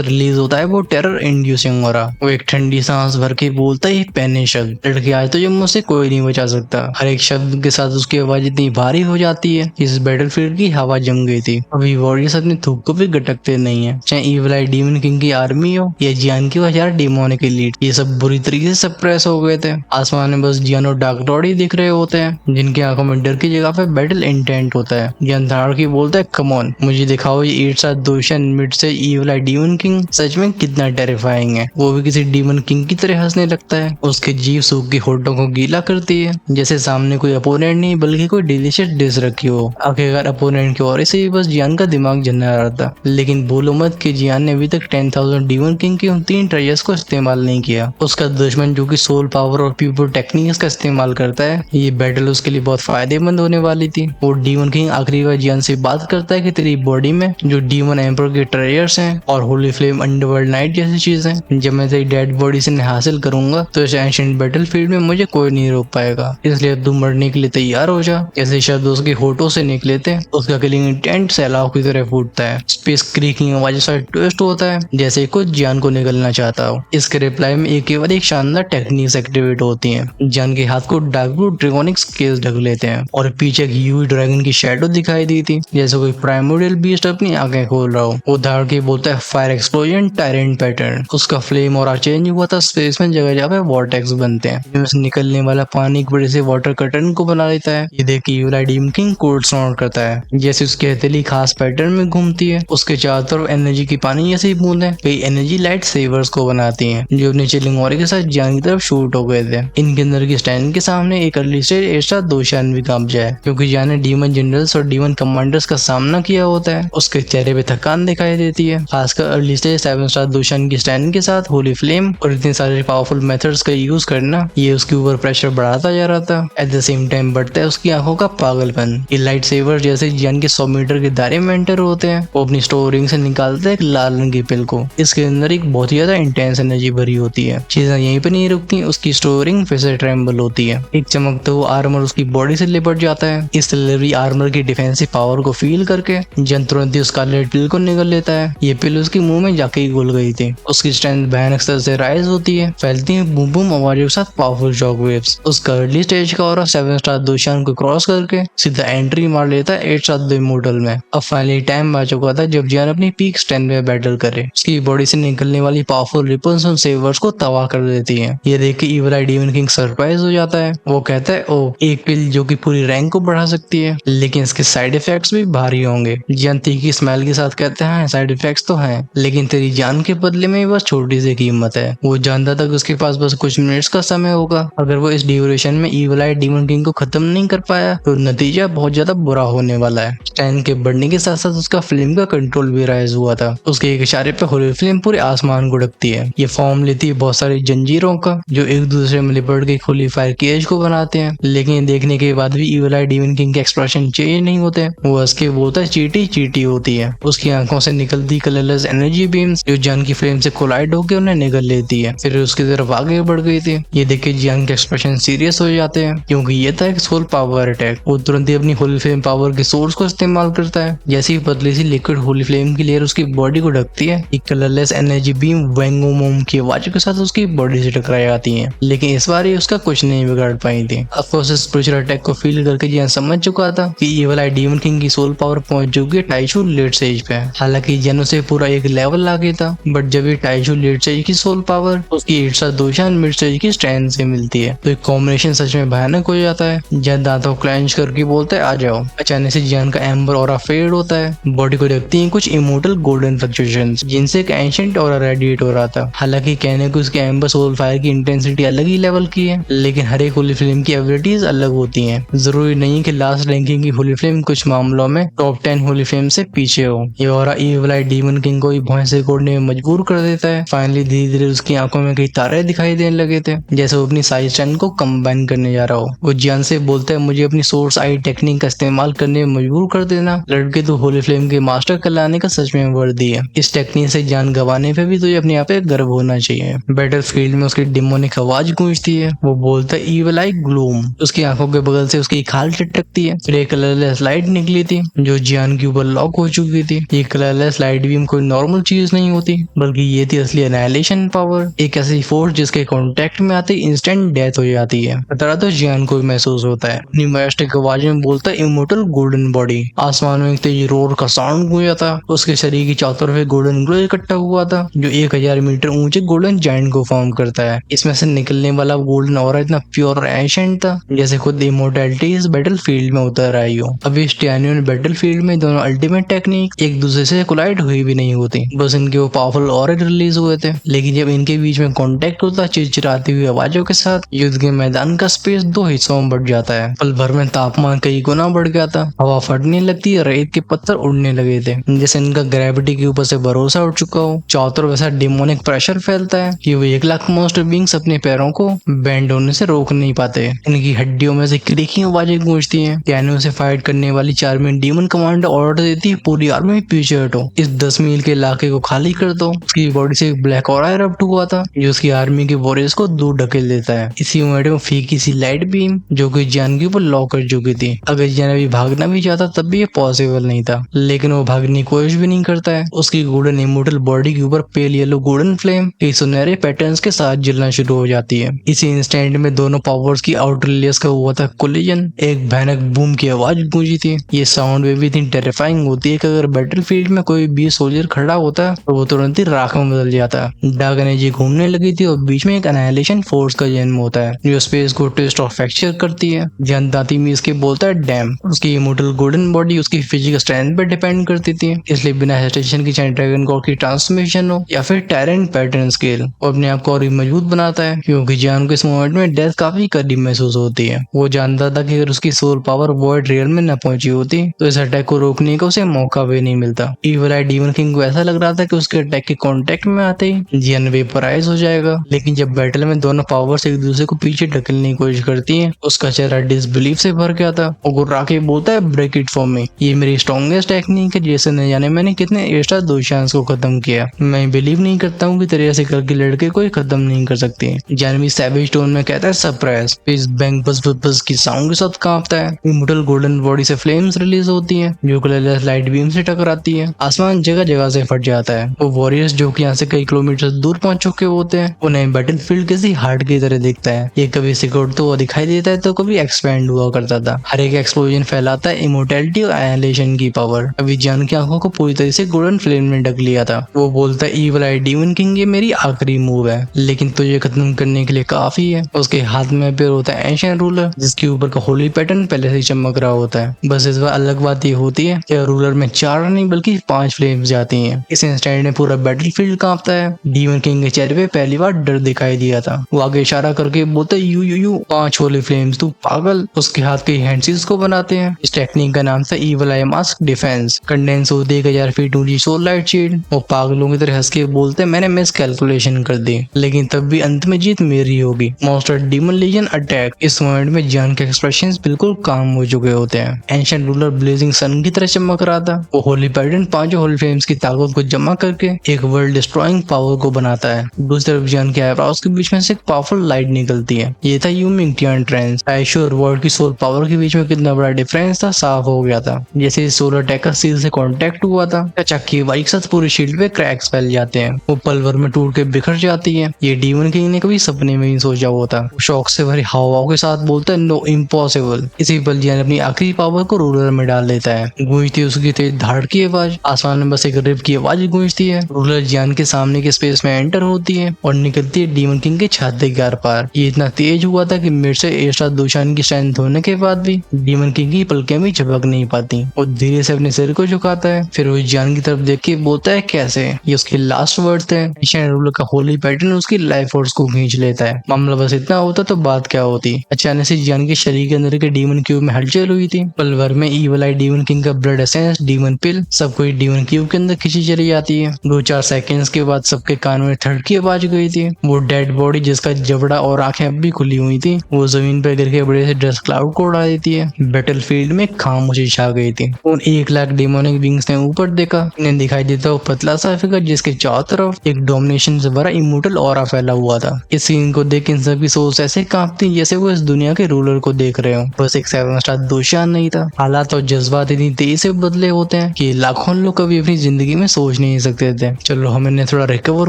S1: रिलीज होता है वो टेरर इंड्यूसिंग ऑरा। वो एक ठंडी सांस भर के बोलता है पहने शब्द, लड़के आज तो मुझसे कोई नहीं बचा सकता। हर एक शब्द के साथ उसकी आवाज इतनी भारी हो जाती है, इस बैटलफील्ड की हवा जम गई थी। अभी वॉरियर्स अपनी थूक को भी गटकते नहीं है, चाहे इविल आई डीमन किंग की आर्मी हो या जियान की 1000 डेमोनिक एलीट, ये सब बुरी तरीके से सप्रेस हो गए थे। आसमान में बस जियान और डार्क लॉर्ड ही दिख रहे होते हैं, जिनकी आंखों में डर की जगह पे बैटल इंटेंट होता है। जियान धाड़ की बोलता है कम ऑन, मुझे दिखाओ ये 8 दोशन मिड से इविल आई डीमन किंग सच में कितना टेरिफाइंग है। वो भी किसी डीमन किंग की तरह हंसने लगता है, उसके जीभ सूख की होठों को गीला करती है, जैसे सामने कोई अपोनेंट नहीं बल्कि कोई डिलीशियस डिश रखी हो। आखिरकार अपोनेंट की ओर से ही बस जियान का दिमाग जलने आ रहा था। लेकिन बोलो मत कि जियान ने अभी तक 10,000 डीमन किंग के उन 3 ट्रेजर्स को इस्तेमाल नहीं किया। उसका दुश्मन जो कि सोल पावर और प्यूपर टेक्निक्स का इस्तेमाल करता है, ये बैटल उसके लिए बहुत फायदेमंद होने वाली थी। वो डीमन किंग आखिरी बार जियान से बात करता है कि तेरी बॉडी में जो डीमन एम्पर के ट्रेजर्स हैं और होली फ्लेम अंडरवर्ल्ड नाइट जैसी चीजें, जब मैं तेरी डेड बॉडी से हासिल करूंगा तो इस एंशिएंट बैटलफील्ड में मुझे कोई नहीं रोक पाएगा, इसलिए तू मरने के लिए तैयार हो जा। जैसे शब्द उसके होठों से निकले थे, उसका किलिंग इंटेंट सैलाब की तरह फूटता है। स्पेस क्रीकिंग आवाज से ट्विस्ट होता है, जैसे कुछ जान को निकलना चाहता हो। इसके रिप्लाई में एक शानदार टेक्निक्स एक्टिवेट होती हैं। जान के हाथ को डार्क ब्लू ड्रैगोनिक स्केल्स ढक लेते हैं और पीछे एक यूवी ड्रैगन की शैडो दिखाई दी थी, जैसे कोई प्राइमोरियल बीस्ट अपनी आंखें खोल रहा हो। वो धाड़ के बोलता है फायर एक्सप्लोजन टायरेंट पैटर्न। उसका फ्लेम और चेंज हुआ था, स्पेस में जगह जगह वॉर्टेक्स बनते हैं, जिनमें से निकलने वाला पानी एक बड़े से वाटर कर्टन को बना लेता है। ये देख के इविल आई डीमन किंग कोल्ड साउंड करता है, जैसे उसकी हथेली खास पैटर्न में घूमती है। उसके चारों तरफ एनर्जी की पानी जैसी बूंदें कई एनर्जी लाइट सेवर्स को बनाती हैं, जो अपने चिलिंग ऑरा के साथ जान की तरफ शूट हो गए थे। इनके अंदर की स्टैंड के सामने एक अर्ली स्टेज एक्स्ट्रा दोशान भी कांप जाए, क्योंकि जान ने डीमन जनरल्स और डीमन कमांडर्स का सामना किया होता है। उसके चेहरे पे थकान दिखाई देती है, खासकर अर्ली स्टेज 7 स्टार दोशान की स्टैंड के साथ होली फ्लेम और इतने सारे पावरफुल मेथड्स का यूज करना, ये उसके ऊपर प्रेशर बढ़ाता जा रहा था। एट द सेम टाइम बढ़ता है उसकी आंखों का पागलपन। ये लाइट सेवर जैसे जियान के 100 मीटर के दायरे में एंटर होते हैं। वो अपनी स्टोरिंग से निकालते हैं एक लाल रंग की पिल को। इसके अंदर एक बहुत ही ज्यादा इंटेंस एनर्जी भरी होती है। चीजें यहीं पे नहीं रुकती, उसकी स्टोरिंग फिर से ट्रेम्बल होती है। एक चमकता हुआ आर्मर उसकी बॉडी से लिपट जाता है। इस सिल्वरी आर्मर की डिफेंसिव पावर को फील करके जन तुरंत ही उसका स्कारलेट पिल को निगल लेता है। ये पिल उसके मुंह में जाके ही घुल गई थी। उसकी स्ट्रेंथ भयानक स्तर से राइज होती है, फैलती है बूम बूम आवाजों के साथ पावरफुल शॉक वेव्स। उसका अर्ली स्टेज का ऑरा 7 स्टार दोशान को क्रॉस करके सीधा एंट्री मार लेता है 8 स्टार इमोर्टल में। अब फाइनली टाइम आ चुका था जब जियान अपनी पीक स्ट्रेंथ में बैटल करे। उसकी बॉडी से निकलने वाली पावरफुल रिपल्स उन सेवर्स को तबाह कर देती है। ये देख के इविल आई डीमन किंग सरप्राइज हो जाता है। वो कहता है ओ, एक पिल जो कि पूरी रैंक को बढ़ा सकती है, लेकिन इसके साइड इफेक्ट्स भी भारी होंगे। जियान तीखी स्माइल के साथ कहते हैं साइड इफेक्ट्स तो हैं, लेकिन तेरी जान के बदले में बस छोटी सी कीमत है। वो जानता था कि उसके पास बस कुछ मिनट्स का समय होगा। अगर वो इस ड्यूरेशन में इविल आई डीमन किंग को खत्म नहीं कर पाया तो नतीजा बहुत ज्यादा बुरा होने वाला है। स्टैन के बढ़ने के साथ साथ उसका फ्लेम का कंट्रोल भी राइज हुआ था। उसके एक इशारे पे होली फ्लेम पूरे आसमान को ढकती है। ये फॉर्म लेती है बहुत सारी जंजीरों का, जो एक दूसरे में लिपट के होली फायर केज को बनाते हैं। लेकिन देखने के बाद भी इविल आई डीमन किंग के एक्सप्रेशन चेंज नहीं होते। वो हंस के बोलता है चीटी चीटी होती है। उसकी आंखों से निकलती कलरलेस एनर्जी बीम्स जो जान की फ्लेम से कोलाइड होकर उन्हें निगल लेती है, फिर उसकी तरफ आगे बढ़ गई थी। ये देख के जियान के एक्सप्रेशन सीरियस हो जाते हैं, क्योंकि ये था एक सोल पावर अटैक। वो तुरंत ही अपनी होली फ्लेम पावर के सोर्स को इस्तेमाल करता है। जैसे ही पतली सी लिक्विड होली फ्लेम की लेयर उसकी बॉडी को ढकती है, एक कलरलेस एनर्जी बीम वेंगोमोम की आवाज के साथ उसकी बॉडी से टकरा जाती है। लेकिन इस बार ये उसका कुछ नहीं बिगाड़ पाई थी। ऑफकोर्स इस स्पिरिचुअल अटैक को फील करके जियान समझ चुका था कि इविल आई डीमन किंग की सोल पावर पहुंच चुकी है टाइशू लेट स्टेज पे। हालांकि जियान उसे पूरा एक लेवल आ गया था, बट जब ये टाइशू लेट स्टेज की सोल पावर उसकी 8 स्टार दोशान मिड स्टेज की स्ट्रेंथ से मिलती है, तो एक कॉम्बिनेशन सच में भयानक हो जाता है। जियान दांतों क्लेंच करके बोलता है आ जाओ। अचानक से जियान का एम्बर ऑरा फेड होता है। बॉडी को देखती है कुछ इमोर्टल गोल्डन फ्लक्चुएशंस, जिनसे एक एंशिएंट ऑरा रेडिएट हो रहा था। हालांकि कहने को उसके एम्बर सोल फायर की इंटेंसिटी अलग ही लेवल की है, लेकिन हर एक होली फ्लेम की एबिलिटीज अलग होती हैं। जरूरी नहीं कि लास्ट रैंकिंग की होली फ्लेम कुछ मामलों में टॉप 10 होली फ्लेम से पीछे हो। ये ऑरा इविल आई डीमन किंग को भौंसे कोड़ने में मजबूर कर देता है। फाइनली धीरे धीरे उसकी आंखों में कई तारे दिखाई देने लगे थे, जैसे वो अपनी साइज स्ट्रेंथ को कंबाइन करने जा रहा हो। वो जियान से बोलता है मुझे अपनी सोर्स आई टेक्निक का इस्तेमाल करने में मजबूर कर देना। लड़के तो होली फ्लेम के मास्टर कहलाने का सच में वर्दी है। इस टेक्निक से जान गंवाने पे भी तुझे अपने आप पे गर्व होना चाहिए। बैटल फील्ड में उसकी डिमोनिक आवाज गूंजती है। वो बोलता है इविल आई ग्लूम। उसकी आंखों के बगल से उसकी खाल टटकती है, फिर एक कलरलेस लाइट निकली थी जो जियान के ऊपर लॉक हो चुकी थी। ये कलरलेस लाइट बीम कोई नॉर्मल चीज नहीं होती, बल्कि ये थी असली एनाइलेशन पावर, एक ऐसी फोर्स जिसके कांटेक्ट में आते ही इंस्टेंट डेथ हो जाती है। खतरा तो जियान को भी महसूस होता है। अपनी मैजेस्टिक आवाज में बोलता है इमोर्टल गोल्डन बॉडी। आसमान में एक तेज रोर का साउंड गूंजा था। उसके शरीर की चारों तरफ गोल्डन ग्लो इकट्ठा हुआ था जो 1000 मीटर ऊंचे गोल्डन जायंट को फॉर्म करता है। इसमें से निकलने वाला गोल्डन ऑरा इतना प्योर और एंशिएंट था जैसे खुद इमोर्टैलिटी इस बैटल फील्ड में उतर आई हो। अभी इस टियानियन बैटल फील्ड में दोनों अल्टीमेट टेक्निक एक दूसरे से कोलाइड हुई भी नहीं होती, बस इनके वो पावरफुल ऑरे रिलीज हुए थे। लेकिन जब इनके बीच में कांटेक्ट होता चिरचिराती हुई आवाजों के साथ, युद्ध के मैदान का स्पेस दो हिस्सों में बढ़ जाता है। पल भर में तापमान कई गुना बढ़ गया था। हवा फटने लगती है, रेत के पत्थर उड़ने लगे थे जैसे इनका ग्रेविटी के ऊपर से भरोसा उठ चुका हो। चारों तरफ ऐसा डिमोनिक प्रेशर फैलता है कि वो 1 लाख मॉन्स्टर बीइंग्स अपने पैरों को बेंड होने से रोक नहीं पाते। इनकी हड्डियों में से क्रीकिंग आवाजें गूंजती हैं। कैनो से फाइट करने वाली चार्मियन डीमन कमांडर ऑर्डर देती है पूरी आर्मी पीछे हटो, इस 10 मील के इलाके को खाली कर दो। उसकी बॉडी से एक ब्लैक ऑरा इरप्ट हुआ था जो उसकी आर्मी के वॉरियर्स को दूर ढकेल देता है। इसी मोमेंट में फीकी सी लाइट बीम जो कि जियान के ऊपर लॉक कर चुकी थी। अगर जियान अभी भागना भी चाहता तब भी ये पॉसिबल नहीं था, लेकिन वो भागने की कोशिश भी नहीं करता है। उसकी गोल्डन इमोर्टल बॉडी के ऊपर पेल येलो गोल्डन फ्लेम कई सुनहरे पैटर्न्स के साथ जलना शुरू हो जाती है। इसी इंस्टेंट में दोनों पावर्स की आउटर लेयर्स का हुआ था कोलिजन। एक भयानक बूम की आवाज गूंजी थी। ये साउंड वेव भी इतनी टेरिफाइंग होती है कि अगर बैटलफील्ड में कोई भी सोल्जर खड़ा होता तो वो तुरंत ही राख में बदल जाता। डार्क एनर्जी घूमने लगी थी और बीच में एक एनाइलेशन फोर्स का जन्म होता है जो स्पेस को ट्विस्ट और फ्रैक्चर करती है। जियान दांती में इसके बोलता है डैम। उसकी इमोर्टल गोल्डन बॉडी उसकी फिजिकल स्ट्रेंथ पर डिपेंड करती थी, इसलिए बिना हेजिटेशन की चाहे ड्रैगन गॉड की ट्रांसफॉर्मेशन हो या फिर टायरेंट पैटर्न स्केल, वो अपने आप को और भी मजबूत बनाता है। क्योंकि जियान को इस मोमेंट में डेथ काफी करीब महसूस होती है। वो जानता था कि अगर उसकी सोल पावर वॉइड रियल में न पहुंची होती तो इस अटैक को रोकने का उसे मौका भी नहीं मिलता। इविल आई डीमन किंग को ऐसा लग रहा था कि उसके अटैक के कांटेक्ट में आते ही जियान वेपराइज हो जाएगा। लेकिन जब बैटल में दोनों पावर्स एक दूसरे को पीछे ढकलने की कोशिश करती हैं, उसका चेहरा डिसबिलीफ से भर गया था। वो गुर्रा के बोलता है ब्रेक इट फॉर मी, ये मेरी स्ट्रॉन्गेस्ट टेक्निक है, जैसे न जाने मैंने कितने एक्स्ट्रा दोषांश को खत्म किया। मैं बिलीव नहीं करता हूँ कि तेरे ऐसे करके लड़के कोई खत्म नहीं कर सकते। जानवी सैवेज टोन में कहता है सरप्राइज। इस बैंक बस बस की साउंड के साथ कांपता है। इमोर्टल गोल्डन बॉडी से फ्लेम्स रिलीज होती हैं जो कलरलेस लाइट बीम से टकराती है। आसमान जगह जगह से फट जाता है। वो वॉरियर्स जो कि यहाँ से कई किलोमीटर दूर पहुंच चुके होते हैं, उन्हें बैटलफील्ड किसी हार्ट की तरह दिखता है। ये कभी सिकुड़ता हुआ दिखाई देता है तो कभी एक्सपैंड हुआ करता था। हर एक एक्सप्लोजन फैलाता है इमोर्टैलिटी और एनाइलेशन की पावर। अभी जियान की आंखों को पूरी तरह से गोल्डन फ्लेम में ढक लिया था। वो बोलता है इविल आई डीमन किंग, ये मेरी आखिरी मूव है, लेकिन तुझे खत्म करने के लिए काफी है। उसके हाथ में फिर होता है एंशिएंट रूलर जिसके ऊपर का होली पैटर्न पहले से चमक रहा होता है। बस इस बार अलग बात ये होती है कि रूलर में 4 नहीं बल्कि 5 फ्लेम्स जाती हैं। इस इंस्टेंट में पूरा बैटलफील्ड कांपता है। डीमन किंग के चेहरे पे पहली बार डर दिखाई दिया था। वो आगे इशारा करके बोलता है यू 5 होली फ्लेम्स, तू पागल। उसके हाथ के हैंडसीज को बनाते हैं। इस टेक्निक का नाम था evil eye mask defence. Condense होती है 1000 फीट ऊंची सोल लाइट शील्ड। वो पागलों की तरह हंस के बोलते हैं मैंने मिस कैलकुलेशन कर दी, लेकिन तब भी अंत में जीत मेरी होगी। Monster demon legion attack. इस मोमेंट में जियान के एक्सप्रेशंस बिल्कुल काम हो चुके होते हैं। एंशिएंट रूलर ब्लेजिंग सन की तरह चमक रहा था। वो होली पैटर्न 5 होली फ्लेम्स की ताकत को जमा करके एक वर्ल्ड डिस्ट्रॉइंग पावर को बनाता है। दूसरी तरफ जियान के आईब्रोज के बीच में से एक पावरफुल लाइट निकलती है। ये था यूमिंग टियान ट्रेंस। आइश्योर वर्ल्ड की सोल पावर के बीच में कितना बड़ा डिफरेंस था साफ हो गया था। जैसे सोलर अटैक का सील से कांटेक्ट हुआ था, चक्की बाइक साथ पूरी शील्ड पे क्रैक्स फैल जाते हैं। वो पल भर में टूट के बिखर जाती है। ये डीमन किंग ने कभी सपने में ही सोचा होता। शौक से भरी हवाओं के साथ बोलता है नो इम्पॉसिबल। इसी पल जियान अपनी आखिरी पावर को रूलर में डाल देता है। गूंजती उसकी तेज धाड़ की आवाज। आसमान में बस एक रिप की आवाज गूंजती है। रूलर जियान के सामने के स्पेस में एंटर होती है और निकलती है डीमन किंग के छाती के आर पार। ये इतना तेज हुआ था कि मेरे से एक्स्ट्रा दोषान की स्ट्रेंथ होने के बाद भी डीमन किंग की पलकें भी झपक नहीं पाती। वो धीरे से अपने सिर को झुकाता है, फिर वो जियान की तरफ देख के बोलता है कैसे। ये उसके लास्ट वर्ड थे। एंशिएंट रूलर का होली पैटर्न उसकी लाइफ फोर्स को खींच लेता है। मामला बस इतना होता तो बात क्या होती। अचानक से जियान के शरीर के अंदर के डीमन क्यूब में हलचल हुई थी। पल भर में इविल आई डीमन किंग का ब्लड एसेंस, डीमन पिल सब कोई डीमन क्यूब के अंदर खींची चली जाती है। 2-4 सेकंड्स के बाद सबके कानों में थर्ड की आवाज गई थी। वो डेड बॉडी जिसका जबड़ा और आंखें अब भी खुली हुई थी, वो जमीन पर गिर के बड़े से डस्ट क्लाउड को उड़ा देती है। बैटलफील्ड में खामोशी छा गई थी। उन 1 लाख डेमोनिक विंग्स ने ऊपर देखा। इन्हें दिखाई देता वो पतला सा फिगर जिसके चारों तरफ एक डोमिनेशन से भरा इमोर्टल ऑरा फैला हुआ था। इस सीन को देख इन सभी सोल्स ऐसे कांपती जैसे वो इस दुनिया के रूलर को देख रहे हो। बस एक 7 स्टार दोषान नहीं था। हालात और जज्बात इतनी तेजी से बदले होते हैं कि लाखों लोग कभी अपनी जिंदगी में सोच नहीं सकते थे। चलो हम इन्हें थोड़ा रिकवर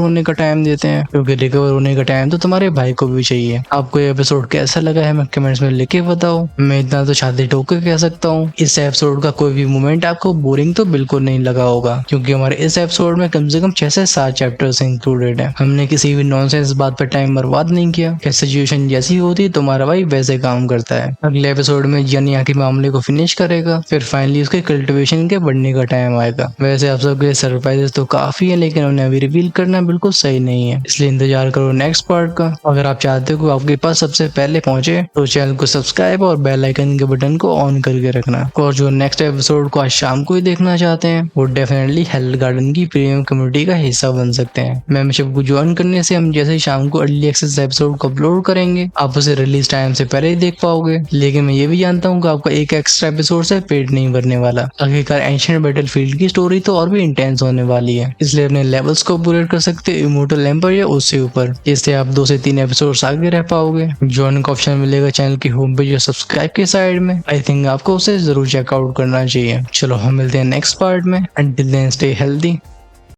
S1: होने का टाइम देते हैं, क्योंकि रिकवर होने का टाइम तो तुम्हारे भाई को भी चाहिए। आपको ये एपिसोड कैसा लगा है मैं कमेंट्स में लिख के बताओ। मैं इतना तो छाती ठोक के कह सकता हूँ, इस एपिसोड का कोई भी मोमेंट आपको बोरिंग तो बिल्कुल नहीं लगा होगा, क्योंकि हमारे इस एपिसोड में कम से कम 6 से 7 चैप्टर्स इंक्लूडेड है। हमने किसी भी नॉनसेंस बात पर टाइम बर्बाद नहीं किया। क्या सिचुएशन जैसी होती तुम्हारा भाई वैसे काम करता है। अगले एपिसोड में जन यहाँ के मामले को फिनिश करेगा, फिर फाइनली उसके कल्टिवेशन के बढ़ने का टाइम आएगा। वैसे आप सबके सरप्राइजेस तो काफी है, लेकिन उन्हें अभी रिवील करना बिल्कुल सही नहीं है, इसलिए इंतजार करो नेक्स्ट पार्ट का। अगर आप चाहते हो कि आपके पास सबसे पहले पहुंचे तो चैनल को सब्सक्राइब और बेल आइकन के बटन को ऑन करके रखना। और जो नेक्स्ट एपिसोड को आज शाम को ही देखना चाहते हैं वो डेफिनेटली हेल्थ गार्डन की प्रीमियम कम्युनिटी का हिस्सा बन सकते हैं। मेंबरशिप को ज्वाइन करने से हम जैसे ही शाम को अर्ली एक्सेस एपिसोड को अपलोड करेंगे आप उसे रिलीज टाइम से पहले ही देख पाओगे। लेकिन मैं ये भी जानता हूँ कि आपका एक एक्स्ट्रा एपिसोड से पेट नहीं भरने वाला। आखिरकार एंशिएंट बैटलफील्ड की स्टोरी तो और भी इंटेंस होने वाली है, इसलिए अपने लेवल्स को अपग्रेड कर सकते हो इमोर्टल एम्पर या उससे ऊपर, जिससे आप 2 से 3 एपिसोड्स आगे रह पाओगे। ज्वाइन का ऑप्शन मिलेगा चैनल की होम पेज या सब्सक्राइब के साइड में। आई थिंक आपको उसे जरूर चेकआउट करना चाहिए। चलो हम मिलते हैं नेक्स्ट पार्ट में। Until then stay healthy.